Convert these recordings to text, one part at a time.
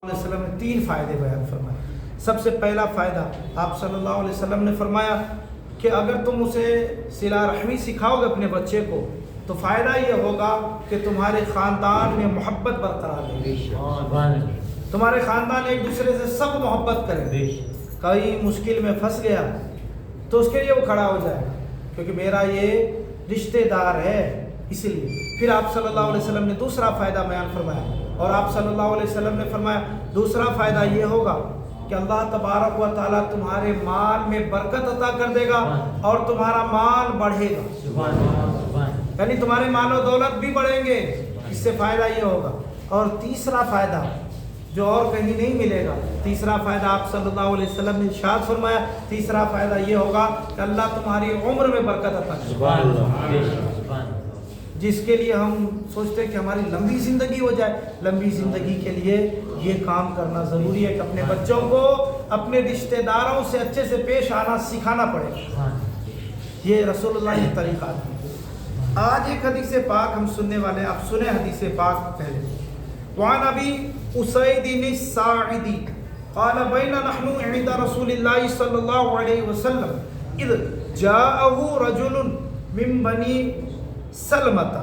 علیہ وسلم نے 3 فائدے بیان فرمائے۔ سب سے پہلا فائدہ آپ صلی اللہ علیہ وسلم نے فرمایا کہ اگر تم اسے صلہ رحمی سکھاؤ گے اپنے بچے کو تو فائدہ یہ ہوگا کہ تمہارے خاندان میں محبت برقرار رہے، تمہارے خاندان ایک دوسرے سے سب محبت کریں، کئی مشکل میں پھنس گیا تو اس کے لیے وہ کھڑا ہو جائے کیونکہ میرا یہ رشتہ دار ہے، اس لیے۔ پھر آپ صلی اللہ علیہ وسلم نے دوسرا فائدہ بیان فرمایا، اور آپ صلی اللہ علیہ وسلم نے فرمایا دوسرا فائدہ یہ ہوگا کہ اللہ تبارک و تعالیٰ تمہارے مال میں برکت عطا کر دے گا اور تمہارا مال بڑھے گا، یعنی تمہارے مال و دولت بھی بڑھیں گے، اس سے فائدہ یہ ہوگا۔ اور تیسرا فائدہ جو اور کہیں نہیں ملے گا، تیسرا فائدہ آپ صلی اللہ علیہ وسلم نے ارشاد فرمایا، تیسرا فائدہ یہ ہوگا کہ اللہ تمہاری عمر میں برکت عطا کرے گا، جس کے لیے ہم سوچتے ہیں کہ ہماری لمبی زندگی ہو جائے۔ لمبی زندگی کے لیے یہ کام کرنا ضروری ہے کہ اپنے بچوں کو اپنے رشتہ داروں سے اچھے سے پیش آنا سکھانا پڑے گا، یہ رسول اللہ نے طریقہ دیا۔ آج ایک حدیث پاک ہم سننے والے ہیں، آپ سنیں حدیث پاک پہلے۔ وعن ابی اسید الساعدی قال بین نحن عند رسول اللہ صلی اللہ علیہ وسلم اذ جاءه رجل من بنی سلمت۔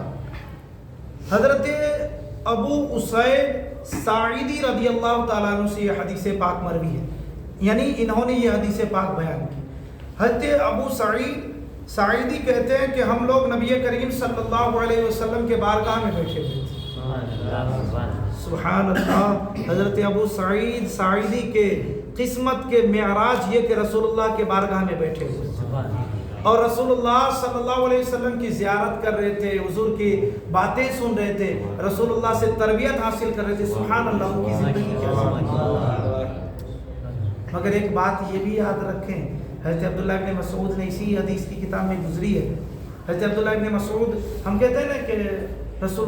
حضرت ابو اسید ساعدی رضی اللہ تعالیٰ عنہ سے یہ حدیث پاک مروی ہے، یعنی انہوں نے یہ حدیث پاک بیان کی۔ حضرت ابو ساعدی کہتے ہیں کہ ہم لوگ نبی کریم صلی اللہ علیہ وسلم کے بارگاہ میں بیٹھے ہوئے تھے۔ سبحان اللہ، حضرت ابو ساعدی کے قسمت کے معراج یہ کہ رسول اللہ کے بارگاہ میں بیٹھے ہوئے تھے اور رسول اللہ صلی اللہ علیہ وسلم کی زیارت کر رہے تھے، حضور کی باتیں سن رہے تھے، رسول اللہ سے تربیت حاصل کر رہے تھے۔ سبحان اللہ، ان کی زندگی کیا زندگی۔ مگر ایک بات یہ بھی یاد رکھیں، حضرت عبداللہ ابن مسعود نے اسی حدیث کی کتاب میں گزری ہے۔ حضرت عبداللہ ابن مسعود، ہم کہتے ہیں نا کہ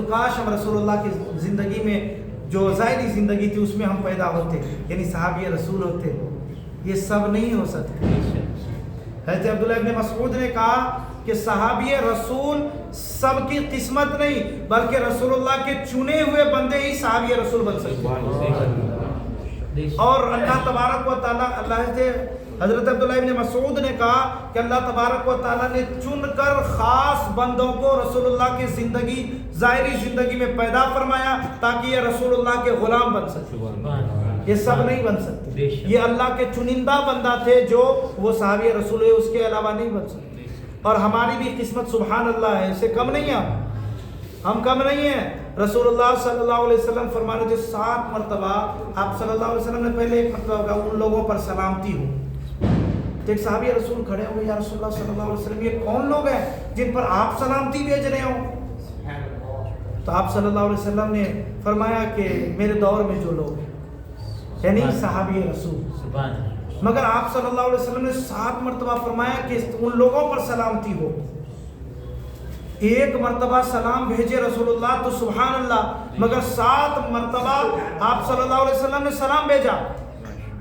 کاش ہم رسول اللہ کی زندگی میں جو ظاہری زندگی تھی اس میں ہم پیدا ہوتے، یعنی صحابی رسول ہوتے، یہ سب نہیں ہو سکتے۔ حضرت عبداللہ ابن مسعود نے کہا کہ صحابی رسول سب کی قسمت نہیں بلکہ رسول اللہ کے چنے ہوئے بندے ہی صحابی رسول بن سکتے ہیں، اور اللہ تبارک و تعالیٰ حضرت عبداللہ ابن مسعود نے کہا کہ اللہ تبارک و تعالیٰ نے چن کر خاص بندوں کو رسول اللہ کی زندگی ظاہری زندگی میں پیدا فرمایا تاکہ یہ رسول اللہ کے غلام بن سکتے، یہ سب نہیں بن سکتے، یہ اللہ کے چنندہ بندہ تھے جو وہ صحابی رسول ہے، اس کے علاوہ نہیں بن سکتے۔ اور ہماری بھی قسمت سبحان اللہ ہے، اسے کم نہیں ہے، ہم کم نہیں ہیں۔ رسول اللہ صلی اللہ علیہ وسلم فرمانے تھے 7 مرتبہ آپ صلی اللہ علیہ وسلم نے پہلے ایک مرتبہ کہا ان لوگوں پر سلامتی ہو، تو ایک صحابی رسول کھڑے ہوئے، یا رسول اللہ صلی اللہ علیہ وسلم یہ کون لوگ ہیں جن پر آپ سلامتی بھیج رہے ہوں؟ تو آپ صلی اللہ علیہ وسلم نے فرمایا کہ میرے دور میں جو لوگ ہیں، یعنی صحابی رسول۔ مگر آپ صلی اللہ علیہ وسلم نے 7 مرتبہ فرمایا کہ ان لوگوں پر سلامتی ہو۔ ایک مرتبہ سلام بھیجے رسول اللہ تو سبحان اللہ، مگر 7 مرتبہ آپ صلی اللہ علیہ وسلم نے سلام بھیجا،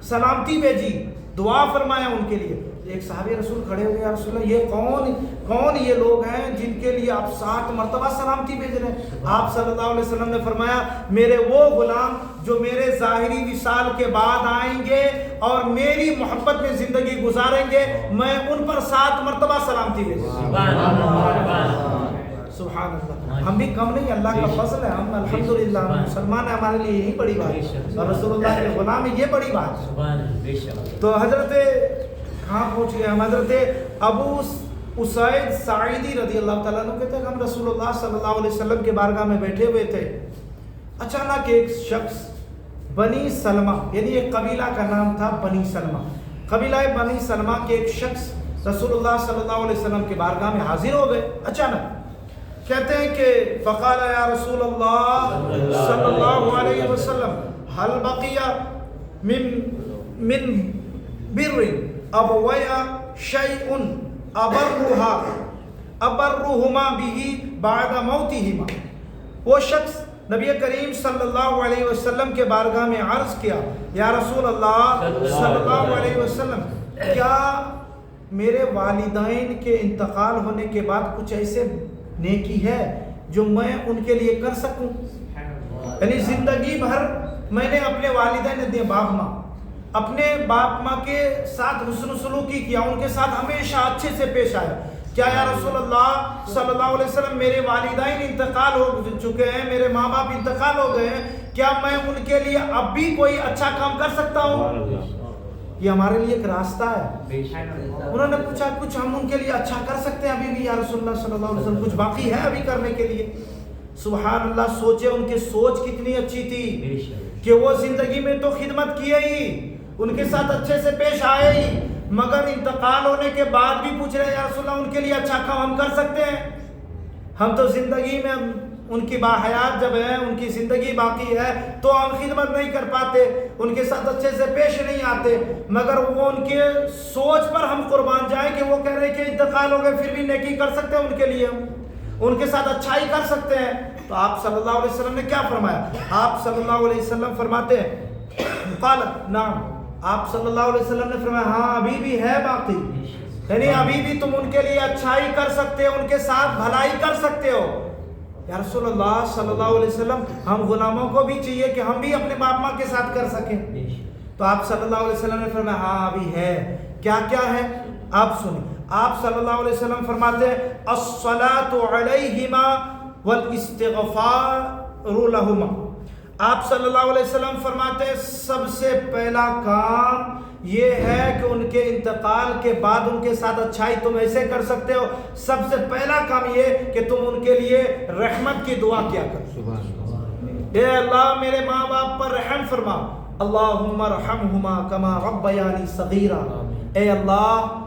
سلامتی بھیجی، دعا فرمایا ان کے لیے۔ ایک صحابی رسول کھڑے ہوئے، یا رسول اللہ یہ کون یہ لوگ ہیں جن کے لیے آپ 7 مرتبہ سلامتی بھیج رہے ہیں؟ آپ صلی اللہ علیہ وسلم نے فرمایا میرے وہ غلام جو میرے ظاہری وصال کے بعد آئیں گے اور میری محبت میں زندگی گزاریں گے، میں ان پر 7 مرتبہ سلامتی بھیجوں۔ سبحان اللہ، ہم بھی کم نہیں، اللہ کا فضل ہے، ہم الحمدللہ ہم مسلمان ہیں، ہمارے لیے یہی بڑی بات ہے، اور رسول اللہ کے غلام ہے، یہ بڑی بات ہے۔ تو حضرت کہاں پہنچ گئے ہم؟ حضرت ابو اسید ساعدی رضی اللہ تعالیٰ عنہ کہتے ہیں کہ ہم رسول اللہ صلی اللہ علیہ وسلم کے بارگاہ میں بیٹھے ہوئے تھے، اچانک ایک شخص بنی سلمہ، یعنی ایک قبیلہ کا نام تھا بنی سلمہ، قبیلہ بنی سلمہ کے ایک شخص رسول اللہ صلی اللہ علیہ وسلم کے بارگاہ میں حاضر ہو گئے اچانک۔ کہتے ہیں کہ فقال یا رسول اللہ صلی اللہ علیہ وسلم حل بقی من بر ابویا شیء ابرہما به بعد موتہما۔ وہ شخص نبی کریم صلی اللہ علیہ وسلم کے بارگاہ میں عرض کیا، یا رسول اللہ صلی اللہ علیہ وسلم کیا میرے والدین کے انتقال ہونے کے بعد کچھ ایسے نیکی ہے جو میں ان کے لیے کر سکوں؟ یعنی زندگی بھر میں نے اپنے والدین باپ ماں اپنے باپ ماں کے ساتھ حسن سلوکی کیا، ان کے ساتھ ہمیشہ اچھے سے پیش آیا. کیا یا رسول اللہ صلی اللہ علیہ وسلم میرے والدین انتقال ہو چکے ہیں، میرے ماں باپ انتقال ہو گئے ہیں، کیا میں ان کے لیے اب بھی کوئی اچھا کام کر سکتا ہوں؟ یہ ہمارے لیے ایک راستہ ہے. انہوں نے پوچھا کچھ ہم ان کے لیے اچھا کر سکتے ہیں ابھی بھی یا رسول اللہ صلی اللہ علیہ وسلم؟ کچھ باقی ہے ابھی کرنے کے لیے؟ سبحان اللہ. سوچے ان کی سوچ کتنی اچھی تھی کہ وہ زندگی میں تو خدمت کیے ہی، ان کے ساتھ اچھے سے پیش آئے ہی، مگر انتقال ہونے کے بعد بھی پوچھ رہے ہیں یا رسول اللہ ان کے لیے اچھا کام ہم کر سکتے ہیں؟ ہم تو زندگی میں ان کی باحیات جب ہے، ان کی زندگی باقی ہے تو ہم خدمت نہیں کر پاتے، ان کے ساتھ اچھے سے پیش نہیں آتے، مگر وہ ان کے سوچ پر ہم قربان جائیں کہ وہ کہہ رہے کہ انتقال ہو گئے پھر بھی نیکی کر سکتے ہیں ان کے لیے، ان کے ساتھ اچھائی کر سکتے ہیں. تو آپ صلی اللہ علیہ وسلم نے کیا فرمایا؟ آپ صلی اللہ علیہ وسلم فرماتے ہیں قال نعم، آپ صلی اللہ علیہ وسلم نے فرمایا ہاں ابھی بھی ہے باقی، یعنی ابھی بھی تم ان کے لیے اچھائی کر سکتے ہو، ان کے ساتھ بھلائی کر سکتے ہو. یا رسول اللہ صلی اللہ علیہ وسلم ہم غلاموں کو بھی چاہیے کہ ہم بھی اپنے باپ ماں کے ساتھ کر سکیں. تو آپ صلی اللہ علیہ وسلم نے فرمایا ہاں ابھی ہے. کیا کیا ہے آپ سنیں. آپ صلی اللہ علیہ وسلم فرماتے ہیں الصلاۃ علیہما والاستغفار لہما. آپ صلی اللہ علیہ وسلم فرماتے ہیں سب سے پہلا کام یہ ہے کہ ان کے انتقال کے بعد ان کے ساتھ اچھائی تم ایسے کر سکتے ہو. سب سے پہلا کام یہ کہ تم ان کے لیے رحمت کی دعا کیا کرو. اے اللہ میرے ماں باپ پر رحم فرما، اللہم ارحمہما کما ربیانی صغیرا. اے اللہ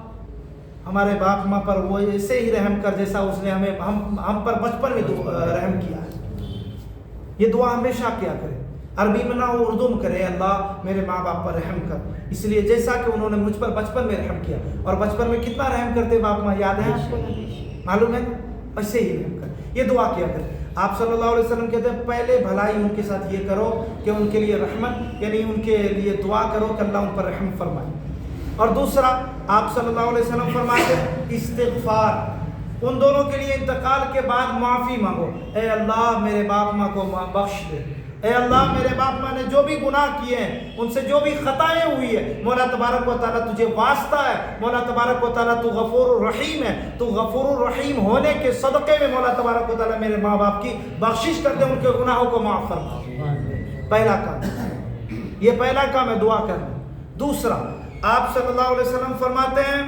ہمارے باپ ماں پر وہ ایسے ہی رحم کر جیسا اس نے ہم پر بچپن میں رحم کیا ہے. یہ دعا ہمیشہ کیا کرے، عربی میں نہ ہو اردو میں کرے، اللہ میرے ماں باپ پر رحم کر، اس لیے جیسا کہ انہوں نے مجھ پر بچپن میں رحم کیا. اور بچپن میں کتنا رحم کرتے باپ ماں، یاد ہے آپ کو؟ معلوم ہے؟ ایسے ہی رحم کر، یہ دعا کیا کرے. آپ صلی اللہ علیہ وسلم کہتے ہیں پہلے بھلائی ان کے ساتھ یہ کرو کہ ان کے لیے رحمت، یعنی ان کے لیے دعا کرو کہ اللہ ان پر رحم فرمائے. اور دوسرا آپ صلی اللہ علیہ وسلم فرماتے ہیں استغفار، ان دونوں کے لیے انتقال کے بعد معافی مانگو. اے اللہ میرے باپ ماں کو بخش دے، اے اللہ میرے باپ ماں نے جو بھی گناہ کیے ہیں، ان سے جو بھی خطائیں ہوئی ہے، مولا تبارک و تعالیٰ تجھے واسطہ ہے، مولا تبارک و تعالیٰ تو غفور الرحیم ہے، تو غفور الرحیم ہونے کے صدقے میں مولا تبارک و تعالیٰ میرے ماں باپ کی بخشش کر دے، ان کے گناہوں کو معاف فرما. پہلا کام یہ پہلا کام ہے دعا کرنا. دوسرا آپ صلی اللہ علیہ وسلم فرماتے ہیں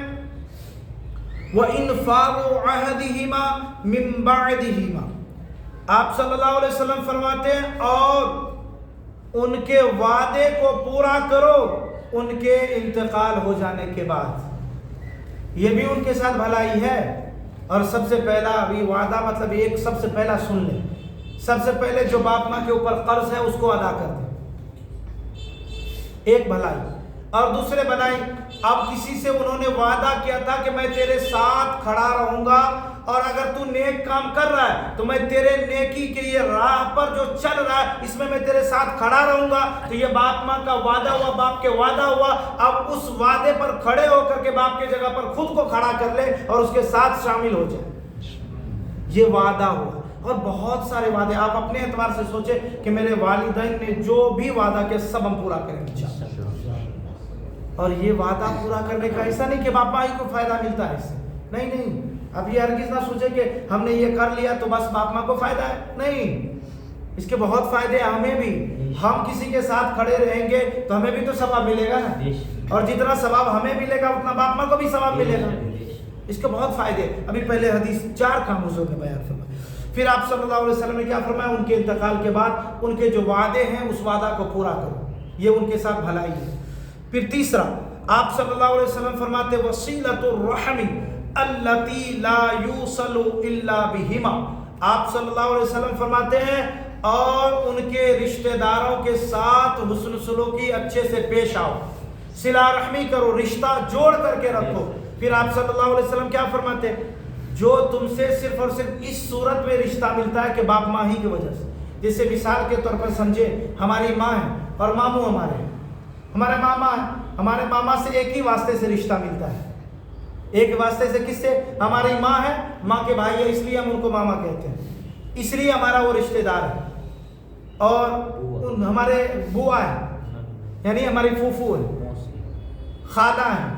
وَإِنْفَاضُ عَهْدِهِمَا مِنْ بَعْدِهِمَا. آپ صلی اللہ علیہ وسلم فرماتے ہیں اور ان کے وعدے کو پورا کرو ان کے انتقال ہو جانے کے بعد. یہ بھی ان کے ساتھ بھلائی ہے. اور سب سے پہلا ابھی وعدہ مطلب ایک سب سے پہلا سن لیں، سب سے پہلے جو باپ ماں کے اوپر قرض ہے اس کو ادا کر دیں، ایک بھلائی. اور دوسرے بھلائی اب کسی سے انہوں نے وعدہ کیا تھا کہ میں تیرے ساتھ کھڑا رہوں گا اور اگر تو نیک کام کر رہا ہے تو میں تیرے نیکی کے لیے راہ پر جو چل رہا ہے اس میں میں تیرے ساتھ کھڑا رہوں گا. تو یہ باپ ماں کا وعدہ ہوا، باپ کے وعدہ ہوا. اب اس وعدے پر کھڑے ہو کر کے باپ کے جگہ پر خود کو کھڑا کر لے اور اس کے ساتھ شامل ہو جائے. یہ وعدہ ہوا. اور بہت سارے وعدے آپ اپنے اعتبار سے سوچیں کہ میرے والدین نے جو بھی وعدہ کیا سب ہم پورا کریں گے. اور یہ وعدہ پورا کرنے کا ایسا نہیں کہ باپ ماں ہی کو فائدہ ملتا ہے اس سے، نہیں. اب یہ ہرگز نہ سوچے کہ ہم نے یہ کر لیا تو بس باپ ماں کو فائدہ ہے، نہیں. اس کے بہت فائدے ہیں ہمیں بھی. ہم کسی کے ساتھ کھڑے رہیں گے تو ہمیں بھی تو ثواب ملے گا نا، اور جتنا ثواب ہمیں ملے گا اتنا باپ ماں کو بھی ثواب ملے گا. اس کے بہت فائدے. ابھی پہلے حدیث 4 کام حضور نے بیان فرمایا. پھر آپ صلی اللہ علیہ وسلم نے کیا فرمایا؟ ان کے انتقال کے بعد ان کے جو وعدے ہیں اس وعدہ کو پورا کرو، یہ ان کے ساتھ بھلائی ہے. پھر تیسرا آپ صلی اللہ علیہ وسلم فرماتے وصیلۃ الرحم التی لا یوصل الا بہما. آپ صلی اللہ علیہ وسلم فرماتے ہیں اور ان کے رشتہ داروں کے ساتھ حسن سلوکی اچھے سے پیش آؤ، صلہ رحمی کرو، رشتہ جوڑ کر کے رکھو. پھر آپ صلی اللہ علیہ وسلم کیا فرماتے ہیں؟ جو تم سے صرف اور صرف اس صورت میں رشتہ ملتا ہے کہ باپ ماں ہی کی وجہ سے. جیسے مثال کے طور پر سمجھے ہماری ماں ہے اور ماموں ہمارے ہیں، ہمارے ماما ہے، ہمارے ماما سے ایک ہی واسطے سے رشتہ ملتا ہے. ایک واسطے سے کس سے؟ ہماری ماں ہے، ماں کے بھائی ہے، اس لیے ہم ان کو ماما کہتے ہیں، اس لیے ہمارا وہ رشتہ دار ہے. اور ہمارے بوا ہیں یعنی ہماری پھوپھو ہے، خالہ ہیں،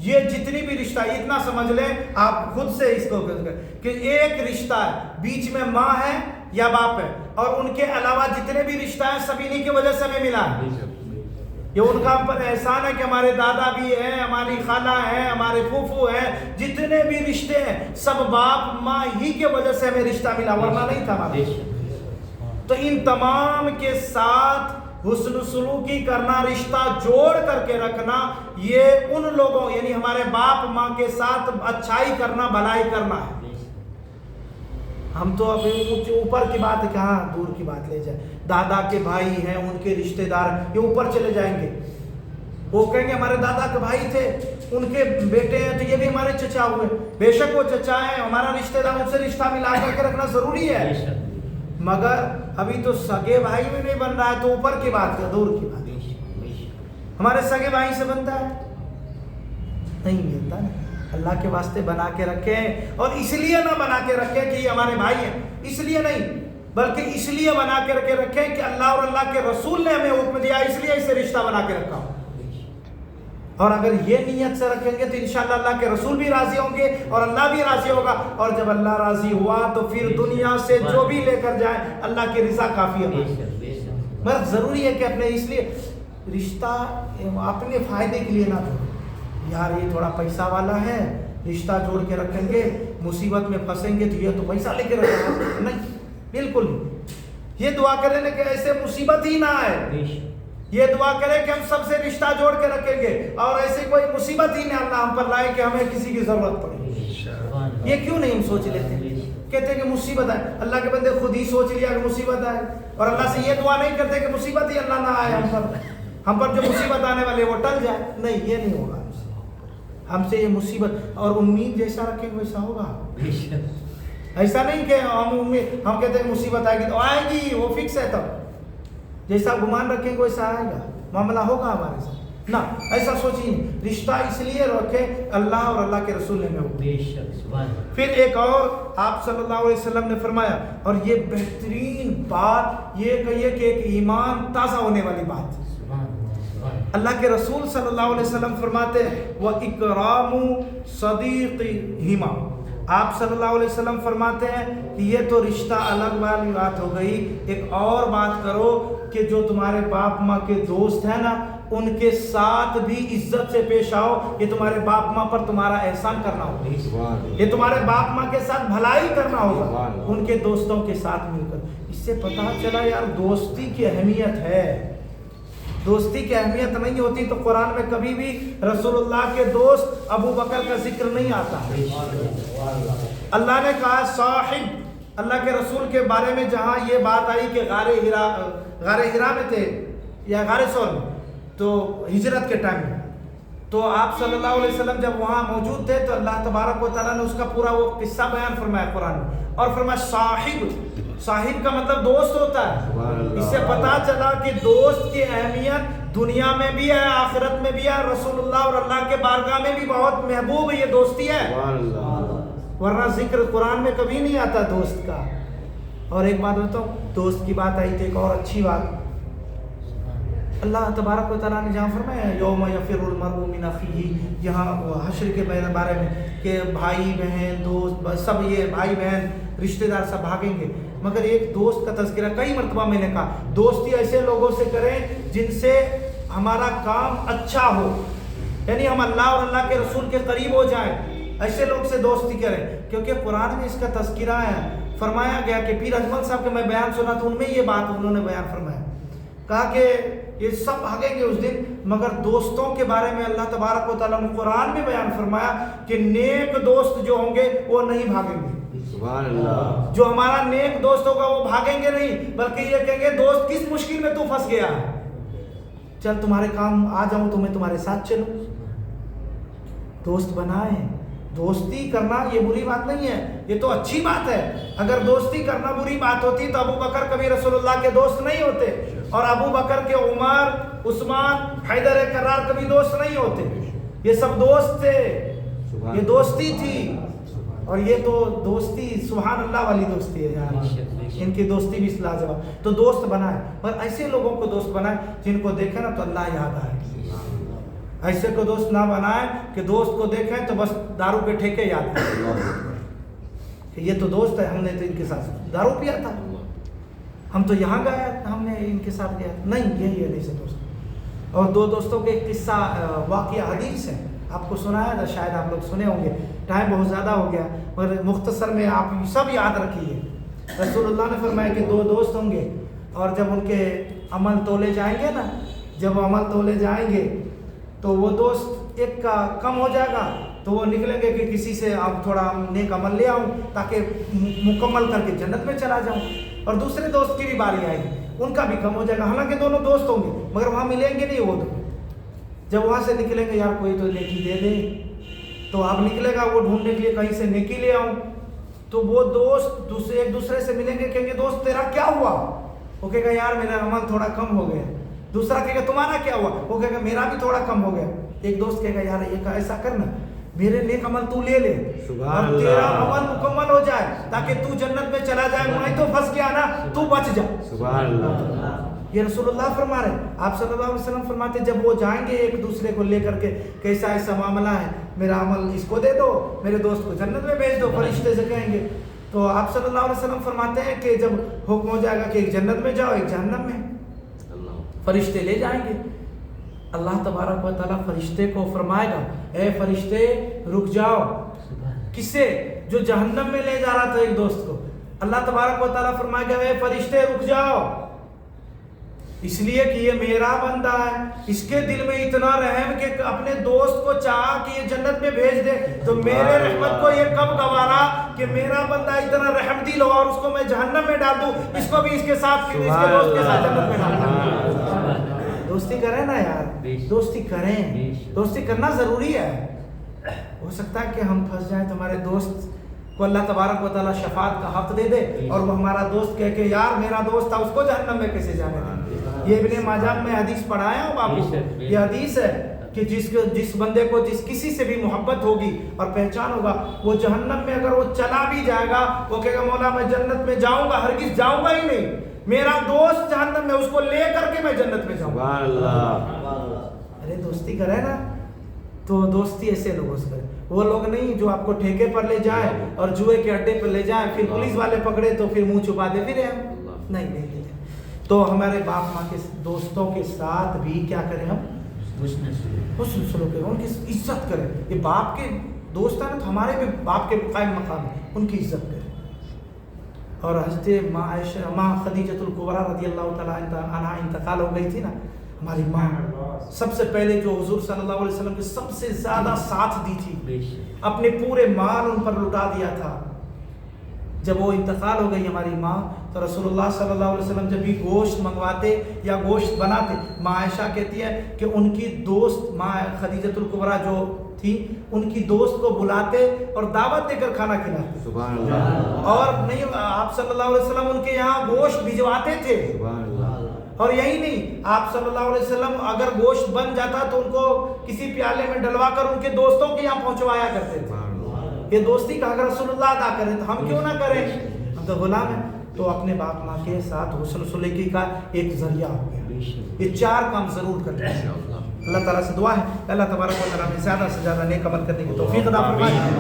یہ جتنی بھی رشتہ، اتنا سمجھ لیں آپ خود سے اس کو کہ ایک رشتہ ہے، بیچ میں ماں ہے یا باپ ہے، اور ان کے علاوہ جتنے بھی رشتہ ہیں سب انہی کی وجہ سے ہمیں ملا ہے۔ یہ ان کا ہم پر احسان ہے کہ ہمارے دادا بھی ہیں، ہماری خالہ ہیں، ہمارے پھوپھو ہیں، جتنے بھی رشتے ہیں سب باپ ماں ہی کے وجہ سے ہمیں رشتہ ملا، ورنہ نہیں تھا ہمارا۔ تو ان تمام کے ساتھ حسن سلوکی کرنا، رشتہ جوڑ کر کے رکھنا، یہ ان لوگوں یعنی ہمارے باپ ماں کے ساتھ اچھائی کرنا، بھلائی کرنا ہے۔ ہم تو ابھی اوپر کی بات ہے، کہاں دور کی بات لے جائیں، دادا کے بھائی ہیں، ان کے رشتہ دار یہ اوپر چلے جائیں گے، وہ کہیں گے ہمارے دادا کے بھائی تھے، ان کے بیٹے ہیں تو یہ بھی ہمارے چچا ہوئے، بے شک وہ چچا ہیں، ہمارا رشتہ دار، ان سے رشتہ ملا کر کے رکھنا ضروری ہے، مگر ابھی تو سگے بھائی میں نہیں بن رہا ہے، تو اوپر کی بات ہے، دور کی بات ہے۔ ہمارے سگے بھائی سے بنتا ہے؟ نہیں ملتا نا۔ اللہ کے واسطے بنا کے رکھیں، اور اس لیے نہ بنا کے رکھیں کہ یہ ہمارے بھائی ہیں، اس لیے نہیں، بلکہ اس لیے بنا کے رکھیں کہ اللہ اور اللہ کے رسول نے ہمیں حکم دیا، اس لیے اسے رشتہ بنا کے رکھا۔ اور اگر یہ نیت سے رکھیں گے تو انشاءاللہ اللہ کے رسول بھی راضی ہوں گے اور اللہ بھی راضی ہوگا، اور جب اللہ راضی ہوا تو پھر دنیا سے جو بھی لے کر جائیں اللہ کی رضا کافی ہے۔ مگر ضروری ہے کہ اپنے اس لیے رشتہ اپنے فائدے کے لیے نہ جوڑیں، یار یہ تھوڑا پیسہ والا ہے، رشتہ جوڑ کے رکھیں گے، مصیبت میں پھنسیں گے تو یہ تو پیسہ لے کے رکھیں گے، نہیں، بالکل نہیں۔ یہ دعا کریں کہ ایسے مصیبت ہی نہ آئے، یہ دعا کریں کہ ہم سب سے رشتہ جوڑ کے رکھیں گے، اور ایسی کوئی مصیبت ہی نہ اللہ ہم پر لائے کہ ہمیں کسی کی ضرورت پڑے۔ یہ کیوں نہیں ہم سوچ لیتے؟ کہتے ہیں کہ مصیبت آئے، اللہ کے بندے خود ہی سوچ لیا کہ مصیبت آئے، اور اللہ سے یہ دعا نہیں کرتے کہ مصیبت ہی اللہ نہ آئے ہم پر جو مصیبت آنے والے وہ ٹل جائے، نہیں، یہ نہیں ہوگا ہم سے یہ مصیبت، اور امید جیسا رکھیں گے ویسا ہوگا۔ ایسا نہیں کہ ہم کہتے ہیں مصیبت آئے گی تو آئے گی، وہ فکس ہے، تب جیسا گمان رکھیں گے ویسا آئے گا، معاملہ ہوگا ہمارے ساتھ، نہ ایسا سوچیے نہیں۔ رشتہ اس لیے رکھیں اللہ اور اللہ کے رسول نے ہمیں۔ پھر ایک اور آپ صلی اللہ علیہ وسلم نے فرمایا، اور یہ بہترین بات یہ کہیے کہ ایک ایمان تازہ ہونے والی بات، اللہ کے رسول صلی اللہ علیہ وسلم فرماتے ہیں وَإِكْرَامُ صَدِيقِهِمَا، آپ صلی اللہ علیہ وسلم فرماتے ہیں کہ یہ تو رشتہ الگ والی بات ہو گئی، ایک اور بات کرو کہ جو تمہارے باپ ماں کے دوست ہیں نا ان کے ساتھ بھی عزت سے پیش آؤ، یہ تمہارے باپ ماں پر تمہارا احسان کرنا ہوگا، یہ تمہارے باپ ماں کے ساتھ بھلائی کرنا ہوگا ان کے دوستوں کے ساتھ مل کر۔ اس سے پتہ چلا یار دوستی کی اہمیت ہے، دوستی کی اہمیت نہیں ہوتی تو قرآن میں کبھی بھی رسول اللہ کے دوست ابو بکر کا ذکر نہیں آتا۔ اللہ نے کہا صاحب، اللہ کے رسول کے بارے میں جہاں یہ بات آئی کہ غار ہرا میں تھے یا غار ثور میں، تو ہجرت کے ٹائم میں، تو آپ صلی اللہ علیہ وسلم جب وہاں موجود تھے تو اللہ تبارک و تعالیٰ نے اس کا پورا وہ قصہ بیان فرمایا قرآن میں، اور فرمایا صاحب کا مطلب دوست ہوتا ہے۔ اس سے پتہ چلا کہ دوست کی اہمیت دنیا میں بھی ہے، آخرت میں بھی ہے، رسول اللہ اور اللہ کے بارگاہ میں بھی بہت محبوب ہے، یہ دوستی ہے، ورنہ ذکر قرآن میں کبھی نہیں آتا دوست کا۔ اور ایک بات بتاؤں، دوست کی بات آئی تھی، ایک اور اچھی بات، اللہ تبارک و تعالیٰ نے جہاں فرمایا یوم یفر المرء من اخیہ، یہاں حشر کے بارے میں کہ بھائی بہن دوست سب، یہ بھائی بہن رشتہ دار سب بھاگیں گے، مگر ایک دوست کا تذکرہ کئی مرتبہ میں نے کہا، دوستی ایسے لوگوں سے کریں جن سے ہمارا کام اچھا ہو، یعنی ہم اللہ اور اللہ کے رسول کے قریب ہو جائیں، ایسے لوگ سے دوستی کریں، کیونکہ قرآن میں اس کا تذکرہ ہے، فرمایا گیا کہ پیر اجمل صاحب کے میں بیان سنا تو ان میں یہ بات انہوں نے بیان فرمایا، کہا کہ یہ سب بھاگیں گے اس دن، مگر دوستوں کے بارے میں اللہ تبارک و تعالیٰ نے قرآن میں بیان فرمایا کہ نیک دوست جو ہوں گے وہ نہیں بھاگیں گے، جو ہمارا نیک دوست ہوگا وہ بھاگیں گے نہیں، بلکہ یہ کہیں گے دوست کس مشکل میں تو پھنس گیا، چل تمہارے کام آ جاؤں تو میں تمہارے ساتھ چلوں۔ دوست بنائیں، دوستی کرنا یہ بری بات نہیں ہے، یہ تو اچھی بات ہے، اگر دوستی کرنا بری بات ہوتی تو ابو بکر کبھی رسول اللہ کے دوست نہیں ہوتے، اور ابو بکر کے عمر، عثمان، حیدر کرار کبھی دوست نہیں ہوتے، یہ سب دوست تھے، یہ دوستی تھی، اور یہ تو دوستی سبحان اللہ والی دوستی ہے یار، ان کی دوستی بھی لاجواب. تو دوست بنائے، اور ایسے لوگوں کو دوست بنائے جن کو دیکھے نا تو اللہ یاد آئے. ایسے کو دوست نہ بنائے کہ دوست کو دیکھیں تو بس دارو کے ٹھیکے یاد آئے کہ یہ تو دوست ہے، ہم نے تو ان کے ساتھ دارو پیا تھا، ہم تو یہاں گئے ہم نے ان کے ساتھ گیا. نہیں، یہی ہے نہیں سے دوست. اور دو دوستوں کے ایک قصہ واقعہ حدیث ہے، آپ کو سنایا تھا، شاید آپ لوگ سنے ہوں گے. ٹائم بہت زیادہ ہو گیا مگر مختصر میں آپ سب یاد رکھیے. رسول اللہ نے فرمایا کہ دو دوست ہوں گے، اور جب ان کے عمل تولے جائیں گے نا، جب وہ عمل تولے جائیں گے تو وہ دوست ایک کا کم ہو جائے گا تو وہ نکلیں گے کہ کسی سے اب تھوڑا نیک عمل لے آؤں تاکہ مکمل کر کے جنت میں چلا جاؤں. اور دوسرے دوست کی بھی باری آئے گی، ان کا بھی کم ہو جائے گا. حالانکہ دونوں دوست ہوں گے مگر وہاں ملیں گے نہیں. وہ دونوں جب وہاں سے نکلیں گے، یار کوئی تو نیکی دے دے، تو اب نکلے گا وہ ڈھونڈنے کے لیے کہیں سے نیکی لے آؤں. تو وہ دوست ایک دوسرے سے ملیں گے، کہیں گے دوست تیرا کیا ہوا؟ وہ کہے گا یار میرا عمل تھوڑا کم ہو گیا. دوسرا کہے گا تمہارا کیا ہوا؟ وہ کہے گا میرا بھی تھوڑا کم ہو گیا. ایک دوست کہے گا یار یہ ایسا کرنا، میرے نیک عمل تو لے لے اور تیرا عمل مکمل ہو جائے تاکہ تو جنت میں چلا جائے، میں تو پھنس گیا نا، تو بچ جا. سبحان اللہ. یہ رسول اللہ فرما رہے ہیں. آپ صلی اللہ علیہ وسلم فرماتے جب وہ جائیں گے ایک دوسرے کو لے کر کے کیسا ایسا معاملہ ہے، میرا عمل اس کو دے دو، میرے دوست کو جنت میں بھیج دو، فرشتے سے کہیں گے. تو آپ صلی اللہ علیہ وسلم فرماتے ہیں کہ جب حکم ہو جائے گا کہ ایک جنت میں جاؤ ایک جہنم میں، فرشتے لے جائیں گے. اللہ تبارک و تعالیٰ فرشتے کو فرمائے گا اے فرشتے رک جاؤ. کس سے؟ جو جہنم میں لے جا رہا تھا ایک دوست کو. اللہ تبارک و تعالیٰ فرمائے گا اے فرشتے رک جاؤ، اس لیے کہ یہ میرا بندہ ہے، اس کے دل میں اتنا رحم کہ اپنے دوست کو چاہا کہ یہ جنت میں بھیج دے. تو میرے رحمت کو یہ کب گوارا کہ میرا بندہ اتنا رحم دل ہو اور اس کو میں جہنم میں ڈال دوں، اس کو بھی اس کے ساتھ اس کے دوست کے ساتھ جنت میں ڈال دوں. دوستی کریں نا یار، دوستی کریں، دوستی کرنا ضروری ہے. ہو سکتا ہے کہ ہم پھنس جائیں تو ہمارے دوست کو اللہ تبارک و تعالیٰ شفاعت کا حق دے دے اور وہ ہمارا دوست کہے کہ یار میرا دوست تھا، اس کو جہنم میں کیسے جانے دیں. یہ ابن ماجہ میں حدیث پڑھایا ہوں آپ کو. یہ حدیث ہے کہ جس بندے کو جس کسی سے بھی محبت ہوگی اور پہچان ہوگا، وہ جہنم میں اگر وہ چلا بھی جائے گا وہ کہے گا مولا میں جنت میں جاؤں گا، ہرگز جاؤں گا ہی نہیں، میرا دوست جہنم میں، اس کو لے کر کے میں جنت میں جاؤں گا. ارے دوستی کرے نا تو دوستی ایسے لوگوں سے کرے. وہ لوگ نہیں جو آپ کو ٹھیکے پر لے جائیں اور جوئے کے اڈے پر لے جائیں، پھر پولیس والے پکڑے تو پھر منہ چھپا دے پھر نہیں نہیں. تو ہمارے باپ ماں کے دوستوں کے ساتھ بھی کیا کریں ہم؟ حسن سلوک کریں، ان کی عزت کریں. یہ باپ کے دوست ہیں تو ہمارے بھی باپ کے قائم مقام ہے، ان کی عزت کریں. اور حضرت ماں خدیجۃ الکبریٰ رضی اللہ تعالیٰ عنہا انتقال ہو گئی تھی نا، ہماری ماں سب سے پہلے جو حضور صلی اللہ علیہ وسلم کے سب سے زیادہ ساتھ دی تھی، اپنے پورے مال ان پر لٹا دیا تھا. جب وہ انتقال ہو گئی ہماری ماں تو رسول اللہ صلی اللہ علیہ وسلم جب بھی گوشت منگواتے یا گوشت بناتے، ماں عائشہ کہتی ہے کہ ان کی دوست ماں خدیجۃ الکبریٰ جو تھی ان کی دوست کو بلاتے اور دعوت دے کر کھانا کھلاتے. سبحان اللہ. اور نہیں آپ صلی اللہ علیہ وسلم ان کے یہاں گوشت بھجواتے تھے. سبحان اللہ. اور یہی نہیں، آپ صلی اللہ علیہ وسلم اگر گوشت بن جاتا تو ان کو کسی پیالے میں ڈلوا کر ان کے دوستوں کے یہاں پہنچوایا کرتے تھے. یہ دوستی کا اگر رسول اللہ ادا کریں تو ہم کیوں نہ کریں؟ ہم تو غلام ہیں. تو اپنے باپ ماں کے ساتھ حسن سلوکی کا ایک ذریعہ ہو گیا. یہ 4 کام ضرور کرتے ہیں. اللہ تعالیٰ سے دعا ہے اللہ تبارک و تعالیٰ میں زیادہ سے زیادہ نیک عمل کرنے کی توفیق عطا فرمائے.